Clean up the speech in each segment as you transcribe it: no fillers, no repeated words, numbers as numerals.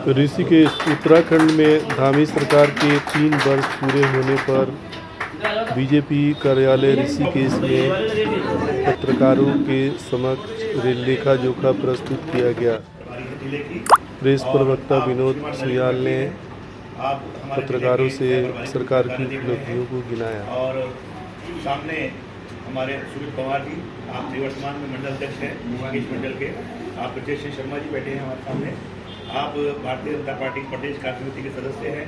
ऋषिकेश उत्तराखंड में धामी सरकार के 3 वर्ष पूरे होने पर बीजेपी कार्यालय ऋषिकेश में पत्रकारों के समक्ष लेखा जोखा प्रस्तुत किया गया। प्रेस प्रवक्ता विनोद सुयाल ने पत्रकारों से सरकार की उपलब्धियों को गिनाया। और सामने हमारे सुमित पवार जी, आप निवर्तमान में मंडल अध्यक्ष हैं ऋषिकेश मंडल के। आप ब्रजेश सिंह शर्मा जी बैठे हैं हमारे सामने। आप भारतीय जनता पार्टी प्रदेश कार्यसमिति के सदस्य हैं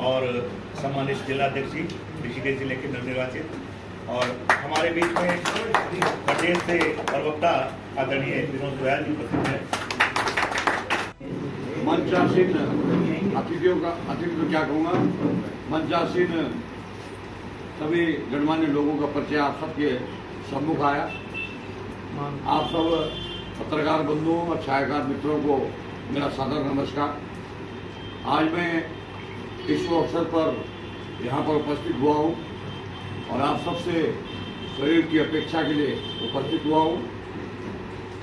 और सम्मानित जिला अध्यक्ष जी ऋषिकेश जिले के नवनिर्वाचित। और हमारे बीच में प्रदेश से प्रवक्ता आदरणीय विनोद सुयाल जी उपस्थित हैं। मंचासीन अतिथियों का अतिथि तो क्या कहूँगा, मंचासीन सभी गणमान्य लोगों का परिचय आप सबके सम्मुख आया। आप सब पत्रकार बंधुओं और छायाकार मित्रों को मेरा सादर नमस्कार। आज मैं इस अवसर पर यहाँ पर उपस्थित हुआ हूँ और आप सबसे सहयोग की अपेक्षा के लिए उपस्थित हुआ हूँ।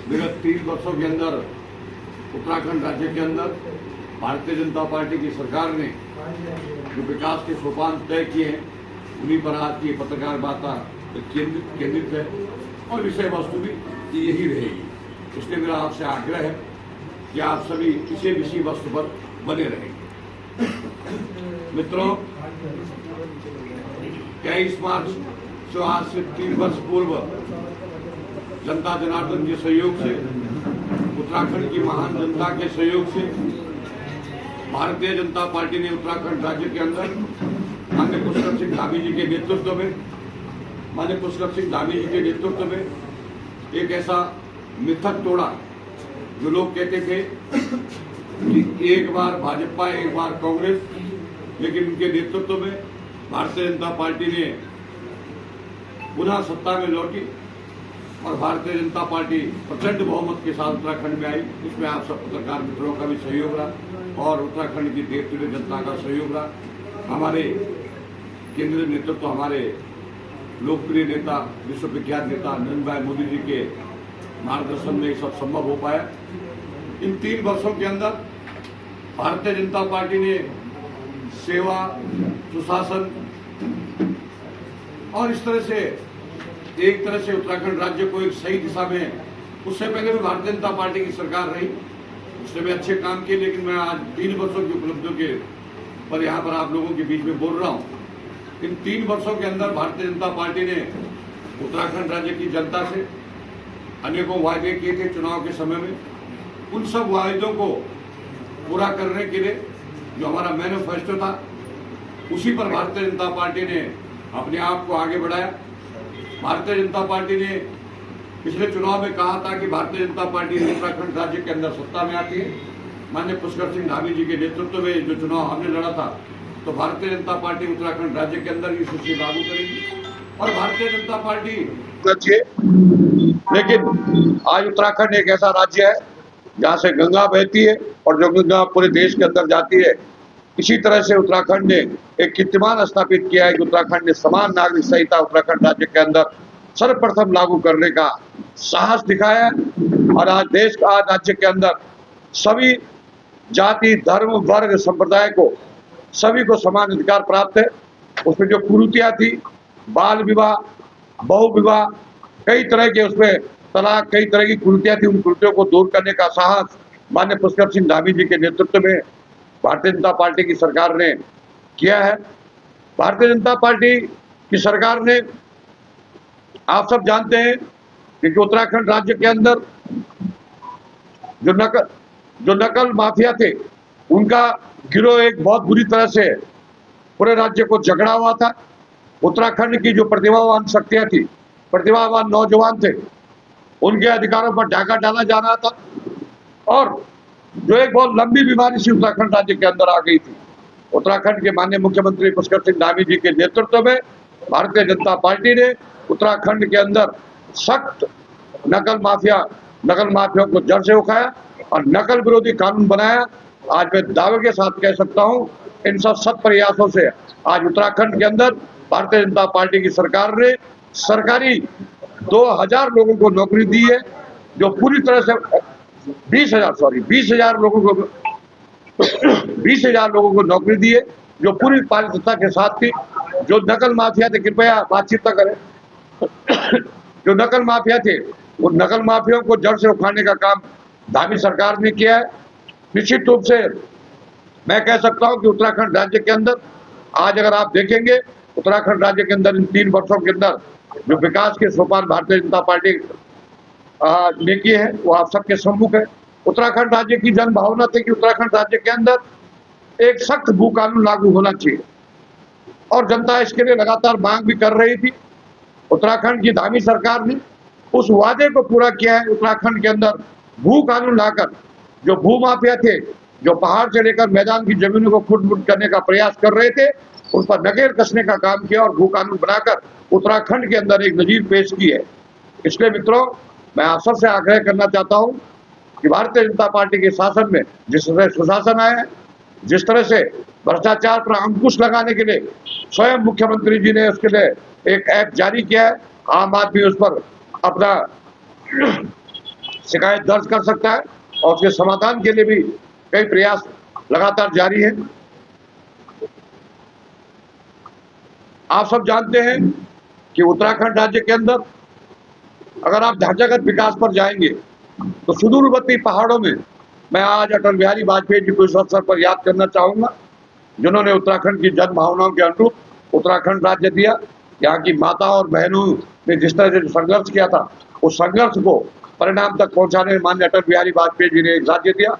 विगत 3 वर्षों के अंदर उत्तराखंड राज्य के अंदर भारतीय जनता पार्टी की सरकार ने जो विकास के सोपान तय किए हैं, उन्हीं पर आज की पत्रकार वार्ता केंद्रित है और विषय वस्तु भी यही रहेगी। इसलिए मेरा आपसे आग्रह है कि आप सभी इसी विषय वस्तु पर बने रहेंगे। मित्रों, 23 मार्च जो आज से 3 वर्ष पूर्व जनता जनार्दन के सहयोग से, उत्तराखंड की महान जनता के सहयोग से भारतीय जनता पार्टी ने उत्तराखंड राज्य के अंदर माननीय पुष्कर सिंह धामी जी के नेतृत्व में एक ऐसा मिथक तोड़ा। जो लोग कहते थे कि एक बार भाजपा एक बार कांग्रेस, लेकिन उनके नेतृत्व में भारतीय जनता पार्टी ने पुनः सत्ता में लौटी और भारतीय जनता पार्टी प्रचंड बहुमत के साथ उत्तराखंड में आई। इसमें आप सब पत्रकार मित्रों का भी सहयोग रहा और उत्तराखंड की देवतुल्य जनता का सहयोग रहा। हमारे केंद्रीय नेतृत्व, हमारे लोकप्रिय नेता, विश्वविख्यात नेता नरेंद्र भाई मोदी जी के मार्गदर्शन में सब संभव हो पाया। इन 3 वर्षों के अंदर भारतीय जनता पार्टी ने सेवा, सुशासन और इस तरह से एक तरह से उत्तराखंड राज्य को एक सही दिशा में, उससे पहले भी भारतीय जनता पार्टी की सरकार रही, उससे भी अच्छे काम किए। लेकिन मैं आज 3 वर्षों की उपलब्धियों के पर यहाँ पर आप लोगों के बीच में बोल रहा हूँ। इन 3 वर्षों के अंदर भारतीय जनता पार्टी ने उत्तराखंड राज्य की जनता से अनेकों वायदे किए थे चुनाव के समय में। उन सब वायदों को पूरा करने के लिए जो हमारा मैनिफेस्टो था, उसी पर भारतीय जनता पार्टी ने अपने आप को आगे बढ़ाया। भारतीय जनता पार्टी ने पिछले चुनाव में कहा था कि भारतीय जनता पार्टी उत्तराखंड राज्य के अंदर सत्ता में आती है। माननीय पुष्कर सिंह धामी जी के नेतृत्व में जो चुनाव हमने लड़ा था, तो भारतीय जनता पार्टी उत्तराखंड राज्य के अंदर ये सूची लागू करेगी और भारतीय जनता पार्टी। लेकिन आज उत्तराखंड एक ऐसा राज्य है जहाँ से गंगा बहती है और जो गंगा पूरे देश के अंदर जाती है। इसी तरह से उत्तराखंड ने एक कीर्तिमान स्थापित किया है कि उत्तराखंड ने समान नागरिक संहिता उत्तराखंड राज्य के अंदर सर्वप्रथम लागू करने का साहस दिखाया है। और आज देश का राज्य के अंदर सभी जाति, धर्म, वर्ग, संप्रदाय को सभी को समान अधिकार प्राप्त है। उसमें जो कुरीतियां थी, बाल विवाह, बहु विवाह, कई तरह के उसमें तलाक, कई तरह की कुरीतियां थी, उन कुरीतियों को दूर करने का साहस माननीय पुष्कर सिंह धामी जी के नेतृत्व में भारतीय जनता पार्टी की सरकार ने किया है। भारतीय जनता पार्टी की सरकार ने, आप सब जानते हैं कि उत्तराखंड राज्य के अंदर जो नकल माफिया थे, उनका गिरोह एक बहुत बुरी तरह से पूरे राज्य को जकड़ा हुआ था। उत्तराखंड की जो प्रतिभावान शक्तियां थी, प्रतिभावान नौजवान थे, उनके अधिकारों पर डाका डाला जा रहा था और जो एक बहुत लंबी बीमारी सी उत्तराखंड राज्य के अंदर आ गई थी। उत्तराखंड के माननीय मुख्यमंत्री पुष्कर सिंह धामी जी के नेतृत्व में भारतीय जनता पार्टी ने उत्तराखंड के अंदर सख्त नकल माफियाओं को जड़ से उखाड़ा और नकल विरोधी कानून बनाया। आज मैं दावे के साथ कह सकता हूं, इन सब सत प्रयासों से आज उत्तराखंड के अंदर भारतीय जनता पार्टी की सरकार ने सरकारी 2000 लोगों को नौकरी दी है, जो पूरी तरह से 20,000 लोगों को 20,000 लोगों को नौकरी दी है, जो पूरी पारदर्शिता के साथ थी। जो नकल माफिया थे, कृपया बातचीत न करें। जो नकल माफिया थे, उन नकल माफियाओं को जड़ से उखाड़ने का काम धामी सरकार ने किया है। निश्चित रूप से मैं कह सकता हूं कि उत्तराखंड राज्य के अंदर आज अगर आप देखेंगे, उत्तराखंड राज्य के अंदर इन 3 वर्षों के अंदर जो विकास के सोपान भारतीय जनता पार्टी ने किए हैं, वो आप सबके सम्मुख है। उत्तराखंड राज्य की जन भावना थी कि उत्तराखंड राज्य के अंदर एक सख्त भू कानून लागू होना चाहिए, और जनता इसके लिए लगातार मांग भी कर रही थी। उत्तराखंड की धामी सरकार ने उस वादे को पूरा किया है। उत्तराखंड के अंदर भू कानून लाकर जो भू माफिया थे, जो पहाड़ से लेकर मैदान की जमीनों को खुट-मुट करने का प्रयास कर रहे थे, उन पर नकेल कसने का काम किया और भू कानून बनाकर उत्तराखंड के अंदर एक नजीर पेश की है। इसलिए मित्रों, मैं आप सबसे आग्रह करना चाहता हूं कि भारतीय जनता पार्टी के शासन में जिस तरह सुशासन आया है, जिस तरह से भ्रष्टाचार पर अंकुश लगाने के लिए स्वयं मुख्यमंत्री जी ने उसके लिए एक ऐप जारी किया है। आम आदमी उस पर अपना शिकायत दर्ज कर सकता है और उसके समाधान के लिए भी कई प्रयास लगातार जारी है। आप सब जानते हैं कि उत्तराखंड राज्य के अंदर अगर आप ढांचागत विकास पर जाएंगे तो सुदूरवर्ती पहाड़ों में मैं आज अटल बिहारी वाजपेयी जी को इस अवसर पर याद करना चाहूंगा, जिन्होंने उत्तराखंड की जन भावनाओं के अनुरूप उत्तराखंड राज्य दिया। यहाँ की माता और बहनों ने जिस तरह से संघर्ष किया था, उस संघर्ष को परिणाम तक पहुंचाने में माननीय अटल बिहारी वाजपेयी जी ने एक राज्य दिया।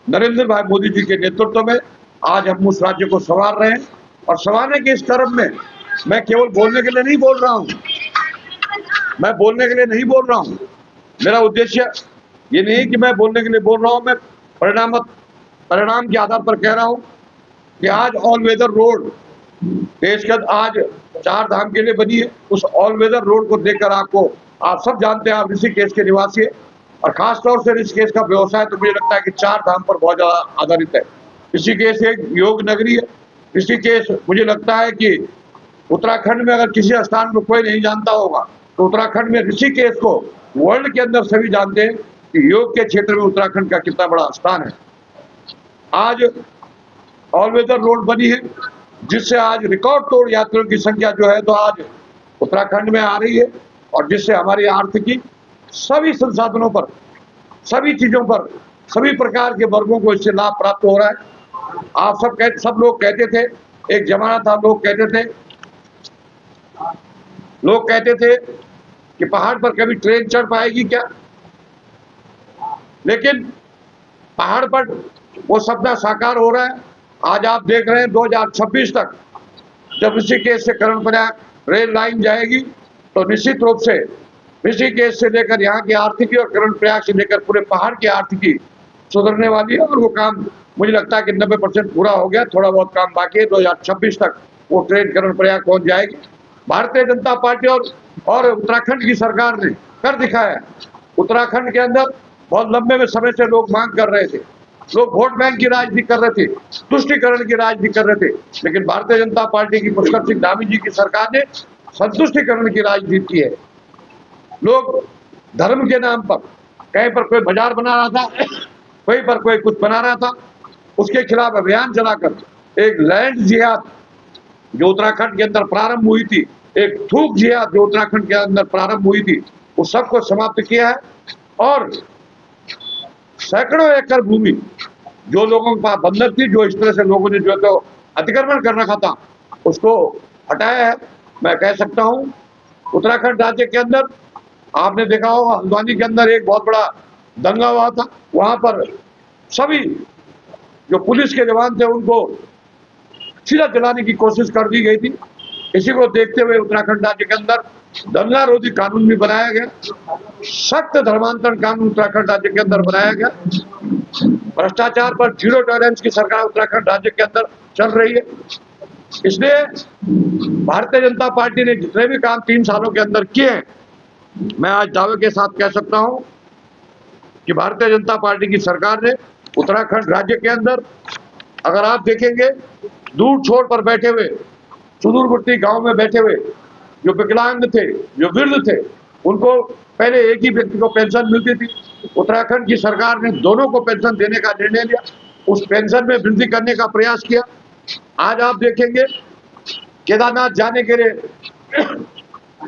नरेंद्र भाई मोदी जी के नेतृत्व में आज हम उस राज्य को संवार रहे हैं, और संवारने के इस क्रम में मैं केवल बोलने के लिए नहीं बोल रहा हूं, मैं बोलने के लिए नहीं बोल रहा हूं। मेरा उद्देश्य ये नहीं कि मैं बोलने के लिए बोल रहा हूं, मैं परिणाम के आधार पर कह रहा हूं कि आज ऑल वेदर रोड देश के आज 4 धाम के लिए बनी है। उस ऑल वेदर रोड को देखकर आप सब जानते हैं, आप ऋषिकेश के निवासी है, और खास तौर से ऋषिकेश का व्यवसाय तो मुझे लगता है कि 4 धाम पर बहुत ज्यादा आधारित है। ऋषिकेश एक योग नगरी है। ऋषिकेश मुझे लगता है कि उत्तराखंड में अगर किसी स्थान में कोई नहीं जानता होगा तो उत्तराखंड में ऋषिकेश को वर्ल्ड के अंदर सभी जानते हैं कि योग के क्षेत्र में उत्तराखंड का कितना बड़ा स्थान है। आज ऑल वेदर रोड बनी है, जिससे आज रिकॉर्ड तोड़ यात्रियों की संख्या जो है तो आज उत्तराखंड में आ रही है, और जिससे हमारी आर्थिकी सभी संसाधनों पर, सभी चीजों पर, सभी प्रकार के वर्गों को इससे लाभ प्राप्त हो रहा है। आप सब लोग कहते थे, एक जमाना था लोग कहते थे कि पहाड़ पर कभी ट्रेन चढ़ पाएगी क्या, लेकिन पहाड़ पर वो सपना साकार हो रहा है। आज आप देख रहे हैं 2026 तक जब ऋषिकेश से कर्णप्रयाग रेल लाइन जाएगी तो निश्चित रूप से ऋषिकेश से लेकर यहाँ की आर्थिकी और कर्णप्रयाग से लेकर पूरे पहाड़ की आर्थिकी सुधरने वाली है, और वो काम मुझे लगता है कि 90% पूरा हो गया, थोड़ा बहुत काम बाकी है। 2026 तक वो ट्रेन कर्णप्रयाग पहुंच जाएगी। भारतीय जनता पार्टी और उत्तराखंड की सरकार ने कर दिखाया। उत्तराखंड के अंदर बहुत लंबे समय से लोग मांग कर रहे थे, लोग वोट बैंक की राजनीति कर रहे थे, तुष्टिकरण की राजनीति कर रहे थे, लेकिन भारतीय जनता पार्टी की पुष्कर सिंह धामी जी की सरकार ने संतुष्टिकरण की राजनीति की है। लोग धर्म के नाम पर कहीं पर कोई बाजार बना रहा था, कहीं पर कोई कुछ बना रहा था, उसके खिलाफ अभियान चलाकर एक लैंड जिहाद जो उत्तराखंड के अंदर प्रारंभ हुई थी, एक थूक जिहाद जो उत्तराखंड के अंदर प्रारंभ हुई थी, उस सबको समाप्त किया है। और सैकड़ों एकड़ भूमि जो लोगों के पास बंधक थी, जो इस तरह से लोगों ने जो तो अतिक्रमण कर रखा था, उसको हटाया है। मैं कह सकता हूं उत्तराखंड राज्य के अंदर आपने देखा होगा, हल्द्वानी के अंदर एक बहुत बड़ा दंगा हुआ था। वहां पर सभी जो पुलिस के जवान थे उनको सीधा जलाने की कोशिश कर दी गई थी। इसी को देखते हुए उत्तराखंड राज्य के अंदर दंगा रोधी कानून भी बनाया गया, सख्त धर्मांतरण कानून उत्तराखंड राज्य के अंदर बनाया गया। भ्रष्टाचार पर 0 टॉलरेंस की सरकार उत्तराखंड राज्य के अंदर चल रही है। इसलिए भारतीय जनता पार्टी ने जितने भी काम 3 सालों के अंदर किए हैं, मैं आज दावे के साथ कह सकता हूं कि भारतीय जनता पार्टी की सरकार ने उत्तराखंड राज्य के अंदर, अगर आप देखेंगे, दूर छोर पर बैठे हुए, सुदूरवर्ती गांव में बैठे हुए जो विकलांग थे, जो वृद्ध थे, उनको पहले एक ही व्यक्ति को पेंशन मिलती थी। उत्तराखंड की सरकार ने दोनों को पेंशन देने का निर्णय लिया। उस पेंशन में वृद्धि करने का प्रयास किया। आज आप देखेंगे केदारनाथ जाने के लिए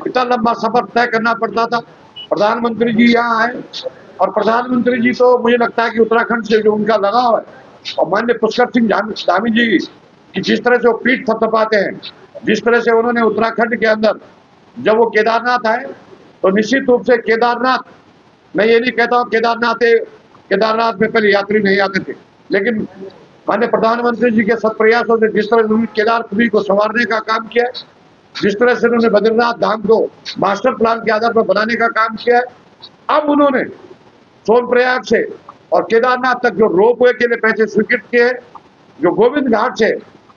इतना लंबा सफर तय करना पड़ता था। प्रधानमंत्री जी यहाँ आए और प्रधानमंत्री जी तो मुझे लगता है कि उत्तराखंड से जो उनका लगाव है, और माननीय पुष्कर सिंह धामी जी की जिस तरह से वो पीठ थपथपाते हैं, जिस तरह से उन्होंने उत्तराखंड के अंदर जब वो केदारनाथ आए तो निश्चित रूप से केदारनाथ, मैं ये नहीं कहता हूँ केदारनाथ में पहले यात्री नहीं आते थे, लेकिन माननीय प्रधानमंत्री जी के सत प्रयासों से जिस तरह से उन्होंने केदारपुरी को संवारने का काम किया है, जिस तरह से उन्होंने बद्रीनाथ धाम को मास्टर प्लान के आधार पर बनाने का काम किया है, अब उन्होंने सोनप्रयाग से और केदारनाथ तक जो रोपवे के लिए पैसे स्वीकृत किए हैं, जो गोविंद घाट से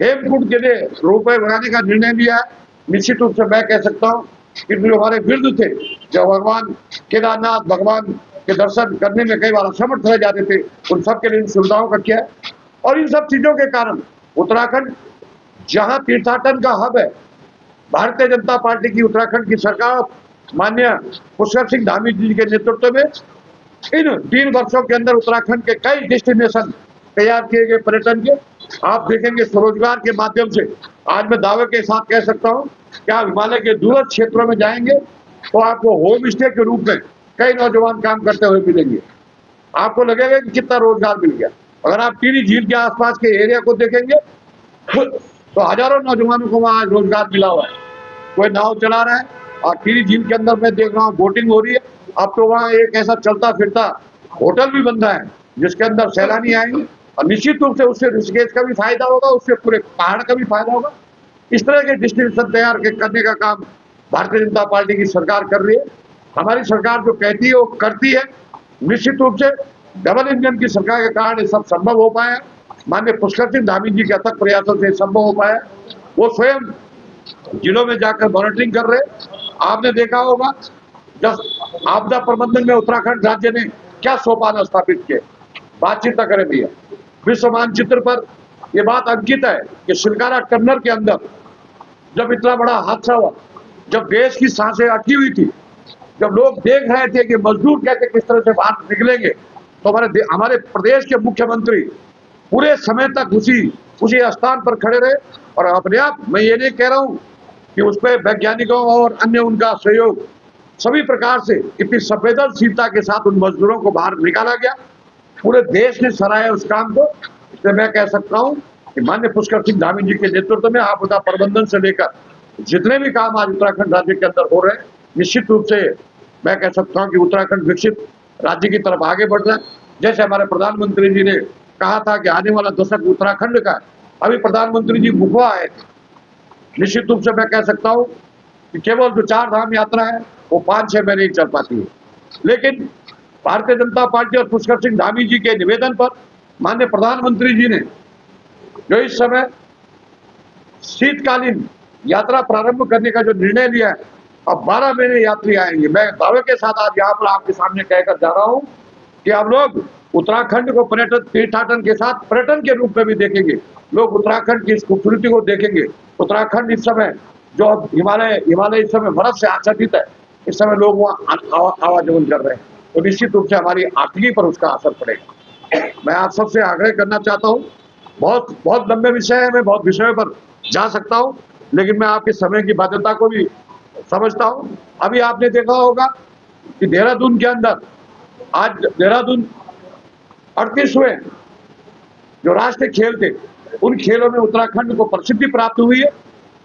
हेमकुंड के लिए रोपवे बनाने का निर्णय लिया है, निश्चित रूप से मैं कह सकता हूँ कि जो हमारे वृद्ध थे, जो भगवान केदारनाथ भगवान के दर्शन करने में कई बार असमर्थ रह जाते थे, उन सब के लिए इन सुविधाओं का किया है। और इन सब चीजों के कारण उत्तराखंड जहां तीर्थाटन का हब है, भारतीय जनता पार्टी की उत्तराखंड की सरकार माननीय पुष्कर सिंह धामी जी के नेतृत्व में इन 3 वर्षों के अंदर उत्तराखंड के कई डेस्टिनेशन तैयार किए गए पर्यटन के। आप देखेंगे स्वरोजगार के माध्यम से, आज मैं दावे के साथ कह सकता हूं कि आप हिमालय के दूरस्थ क्षेत्रों में जाएंगे तो आपको होम स्टे के रूप में कई नौजवान काम करते हुए मिलेंगे। आपको लगेगा कि कितना रोजगार मिल गया। अगर आप टिहरी झील के आसपास के एरिया को देखेंगे तो हजारों नौजवानों को वहां रोजगार मिला हुआ है। कोई नाव चला रहा है और टिहरी झील के अंदर मैं देख रहा हूँ बोटिंग हो रही है। अब तो वहाँ एक ऐसा चलता फिरता होटल भी बन रहा है जिसके अंदर सैलानी आएंगे और निश्चित रूप से उससे ऋषिकेश का भी फायदा होगा, उससे पूरे पहाड़ का भी फायदा होगा। इस तरह के डेस्टिनेशन तैयार करने का काम भारतीय जनता पार्टी की सरकार कर रही है। हमारी सरकार जो कहती है वो करती है। निश्चित रूप से डबल इंजन की सरकार के कारण ये सब संभव हो पाया। माननीय पुष्कर सिंह धामी जी के अथक प्रयासों से संभव हो पाया। वो स्वयं जिलों में जाकर मॉनिटरिंग कर रहे। आपने देखा होगा जब आपदा प्रबंधन में उत्तराखंड राज्य ने क्या सोपान स्थापित किए, बातचीत न करें भैया। विश्व मानचित्र पर यह बात अंकित है कि शिलकारा टनल के अंदर जब इतना बड़ा हादसा हुआ, जब देश की सांसें अटकी हुई थी, जब लोग देख रहे थे कि मजदूर कैसे किस तरह से बाहर निकलेंगे, तो हमारे प्रदेश के मुख्यमंत्री पूरे समय तक उसी स्थान पर खड़े रहे। और अपने आप मैं ये नहीं कह रहा हूँ कि उस पर वैज्ञानिकों और अन्य उनका सहयोग सभी प्रकार से इतनी संवेदनशीलता के साथ उन मजदूरों को बाहर निकाला गया। पूरे देश ने सराहा उस काम को। इसलिए मैं कह सकता हूँ कि माननीय पुष्कर सिंह धामी जी के नेतृत्व में आपदा प्रबंधन से लेकर जितने भी काम आज उत्तराखंड राज्य के अंदर हो रहे हैं, निश्चित रूप से मैं कह सकता हूँ कि उत्तराखंड विकसित राज्य की तरफ आगे बढ़ रहा है। जैसे हमारे प्रधानमंत्री जी ने कहा था कि आने वाला दशक उत्तराखंड का, अभी प्रधानमंत्री जी मुखवा आए थे। निश्चित रूप से मैं कह सकता हूँ कि केवल जो 4 धाम यात्रा है वो 5-6 महीने ही चल पाती है, लेकिन भारतीय जनता पार्टी और पुष्कर सिंह धामी जी के निवेदन पर माननीय प्रधानमंत्री जी ने जो इस समय शीतकालीन यात्रा प्रारंभ करने का जो निर्णय लिया है, अब 12 महीने यात्री आएंगे। मैं दावे के साथ आज यहाँ पर आपके सामने कहकर जा रहा हूँ कि अब लोग उत्तराखंड को पर्यटन तीर्थाटन के साथ पर्यटन के रूप में भी देखेंगे। लोग उत्तराखंड की इस खूबसूरती को देखेंगे। उत्तराखंड इस समय जो हिमालय इस समय बर्फ से आच्छादित है, इस समय लोग वहाँ आवागमन कर रहे हैं, तो निश्चित रूप से हमारी आर्थिकी पर उसका असर पड़ेगा। मैं आप सबसे आग्रह करना चाहता हूँ, बहुत लंबे विषय है, मैं बहुत विषयों पर जा सकता हूँ, लेकिन मैं आपके समय की बाध्यता को भी समझता हूँ। अभी आपने देखा होगा कि देहरादून के अंदर आज देहरादून 38वें जो राष्ट्रीय खेल थे, उन खेलों में उत्तराखंड को प्रसिद्धि प्राप्त हुई है।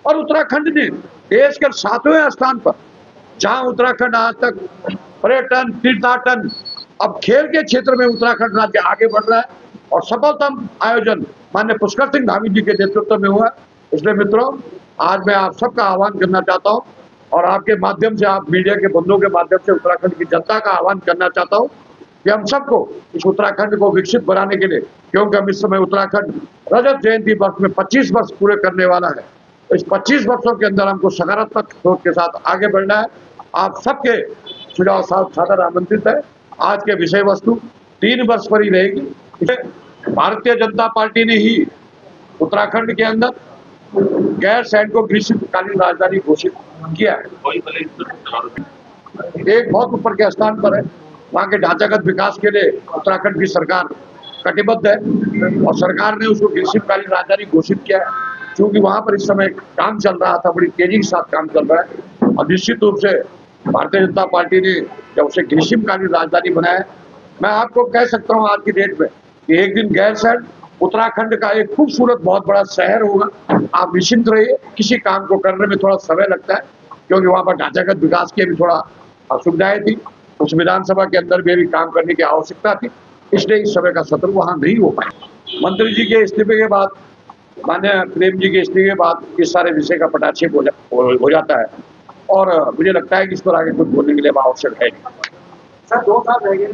और उत्तराखंड ने देश के 7वें स्थान पर, जहां उत्तराखंड आज तक पर्यटन तीर्थाटन, अब खेल के क्षेत्र में उत्तराखंड राज्य आगे बढ़ रहा है और सफलतम आयोजन माननीय पुष्कर सिंह धामी जी के नेतृत्व में हुआ। इसलिए मित्रों, आज मैं आप सबका आह्वान करना चाहता हूं और आपके माध्यम से, आप मीडिया के बंधुओं के माध्यम से उत्तराखंड की जनता का आह्वान करना चाहता हूं कि हम सबको इस उत्तराखंड को विकसित बनाने के लिए, क्योंकि हम इस समय उत्तराखंड रजत जयंती वर्ष में 25 वर्ष पूरे करने वाला है, तो इस 25 वर्षों के अंदर हमको सकारात्मक सोच के साथ आगे बढ़ना है। आप सबके सुझाव सादर आमंत्रित है। आज के विषय वस्तु 3 वर्ष पर ही रहेगी। भारतीय जनता पार्टी ने ही उत्तराखंड के अंदर गैर सैनिकों ग्रीष्मकालीन राजधानी घोषित किया है। एक बहुत ऊपर के स्थान पर है। वहाँ के ढांचागत विकास के लिए उत्तराखंड की सरकार कटिबद्ध है और सरकार ने उसको ग्रीष्मकालीन राजधानी घोषित किया है। क्योंकि वहां पर इस समय काम चल रहा था, बड़ी तेजी के साथ काम चल रहा है और निश्चित रूप से भारतीय जनता पार्टी ने जब उसे ग्रीष्मकालीन राजधानी बनाया, मैं आपको कह सकता हूं आज की डेट में कि एक दिन गैरसैंण उत्तराखंड का एक खूबसूरत बहुत बड़ा शहर होगा। आप निश्चिंत रहिए, किसी काम को करने में थोड़ा समय लगता है क्योंकि वहां पर ढांचागत विकास की भी थोड़ा असुविधाएं थी, उस विधानसभा के अंदर भी काम करने की आवश्यकता थी, इसलिए इस समय का सत्र वहां नहीं हो पाया। मंत्री जी के इस्तीफे के बाद, माननीय प्रेम जी के इस्तीफे के बाद इस सारे विषय का पटाक्षेप हो जाता है और मुझे लगता है कि इस पर आगे कुछ बोलने के लिए आवश्यक है नहीं। सर 2 साल रह गए,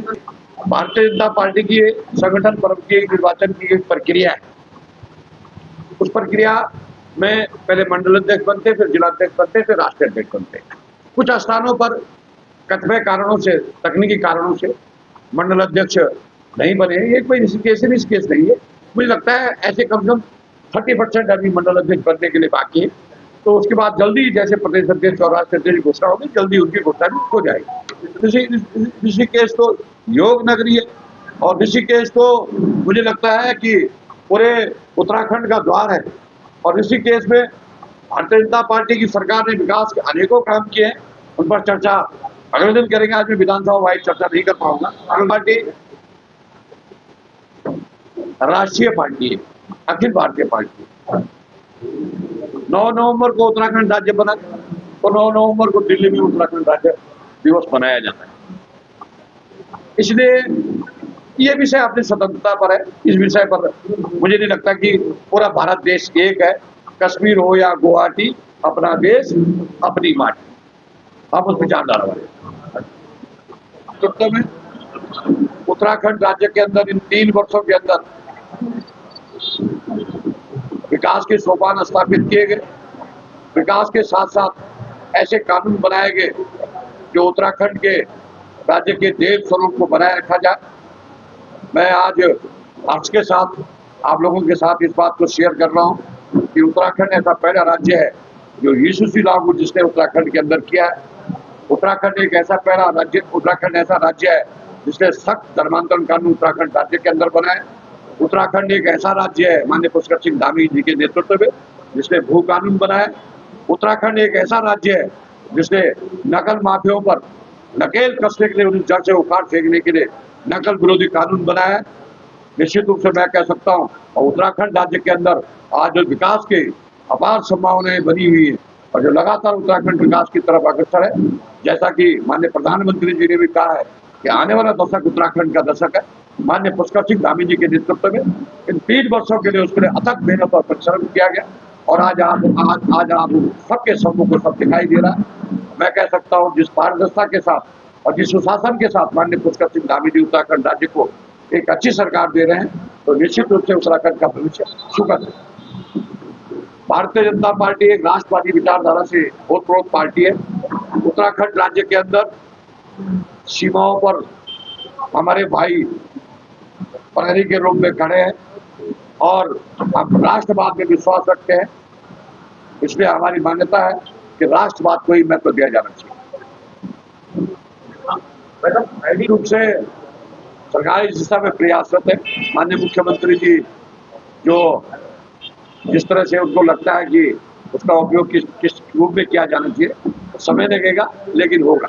भारतीय जनता पार्टी की संगठन पर्व की निर्वाचन की एक प्रक्रिया है। उस प्रक्रिया में पहले मंडल अध्यक्ष बनते, फिर जिलाध्यक्ष बनते, फिर राष्ट्रीय अध्यक्ष बनते। कुछ स्थानों पर कथित कारणों से, तकनीकी कारणों से मंडल अध्यक्ष नहीं बने। ये कोई केस नहीं है। मुझे लगता है ऐसे कम से कम 30% अभी मंडल अध्यक्ष बनने के लिए बाकी है, तो उसके बाद जल्दी जैसे प्रदेश अध्यक्ष और राष्ट्रीय अध्यक्ष की घोषणा होगी, जल्दी उनकी घोषणा भी हो जाएगी। ऋषिकेश तो योग नगरी है और ऋषिकेश तो मुझे लगता है कि पूरे उत्तराखंड का द्वार है और ऋषिकेश में भारतीय जनता पार्टी की सरकार ने विकास के अनेकों काम किए हैं, उन पर चर्चा अगले दिन करेंगे। आज मैं विधानसभा वाइज चर्चा नहीं कर पाऊंगा। पार्टी राष्ट्रीय पार्टी है, अखिल भारतीय पार्टी। 9 नवंबर को उत्तराखंड राज्य बना, तो 9 नवंबर को दिल्ली में उत्तराखंड राज्य दिवस मनाया जाता है। इसलिए ये विषय अपनी स्वतंत्रता पर है। इस विषय पर मुझे नहीं लगता कि पूरा भारत देश एक है, कश्मीर हो या गुवाहाटी, अपना देश अपनी माटी, आप उस विचारधारा वाले। तो में उत्तराखंड राज्य के अंदर इन 3 वर्षों के अंदर विकास के सोपान स्थापित किए गए। विकास के साथ साथ ऐसे कानून बनाए गए जो उत्तराखंड के राज्य के देव स्वरूप को बनाए रखा जाए। मैं आज हर्ष के साथ आप लोगों के साथ इस बात को शेयर कर रहा हूं कि उत्तराखंड ऐसा पहला राज्य है जो यूसीसी लागू जिसने उत्तराखंड के अंदर किया है। उत्तराखंड एक ऐसा पहला राज्य, उत्तराखंड ऐसा राज्य है जिसने सख्त धर्मांतरण कानून उत्तराखंड राज्य के अंदर बनाया। उत्तराखंड एक ऐसा राज्य है माननीय पुष्कर सिंह धामी जी के नेतृत्व में जिसने भू कानून बनाया। उत्तराखंड एक ऐसा राज्य है जिसने नकल माफियाओं पर नकेल कसने के लिए, उन्हें जड़ से उखाड़ फेंकने के लिए नकल विरोधी कानून बनाया है। निश्चित रूप से मैं कह सकता हूं और उत्तराखंड राज्य के अंदर आज जो विकास की अपार संभावनाएं बनी हुई है और जो लगातार उत्तराखंड विकास की तरफ अग्रसर है, जैसा कि माननीय प्रधानमंत्री जी ने भी कहा है कि आने वाला दशक उत्तराखंड का दशक है। माननीय पुष्कर सिंह धामी जी के नेतृत्व में इन 3 वर्षों के लिए उसके लिए अथक मेहनत और परिश्रम किया गया और आज आप सबके सबको को सब दिखाई दे रहा है। मैं कह सकता हूं जिस पारदर्शिता के साथ और जिस सुशासन के साथ माननीय पुष्कर सिंह धामी जी उत्तराखंड राज्य को एक अच्छी सरकार दे रहे हैं, तो निश्चित रूप से उत्तराखंड का भविष्य सुखद है। भारतीय जनता पार्टी एक राष्ट्रवादी विचारधारा से ओतप्रोत पार्टी है। उत्तराखंड राज्य के अंदर सीमाओं पर हमारे भाई प्रहरी के रूप में खड़े हैं और हम राष्ट्रवाद में विश्वास रखते हैं। इसलिए हमारी मान्यता है कि राष्ट्रवाद को ही महत्व दिया जाना चाहिए। पहली रूप से सरकार इस दिशा में प्रयासरत है। माननीय मुख्यमंत्री जी जो जिस तरह से उनको लगता है कि उसका उपयोग किस रूप में किया जाना चाहिए, समय लगेगा लेकिन होगा।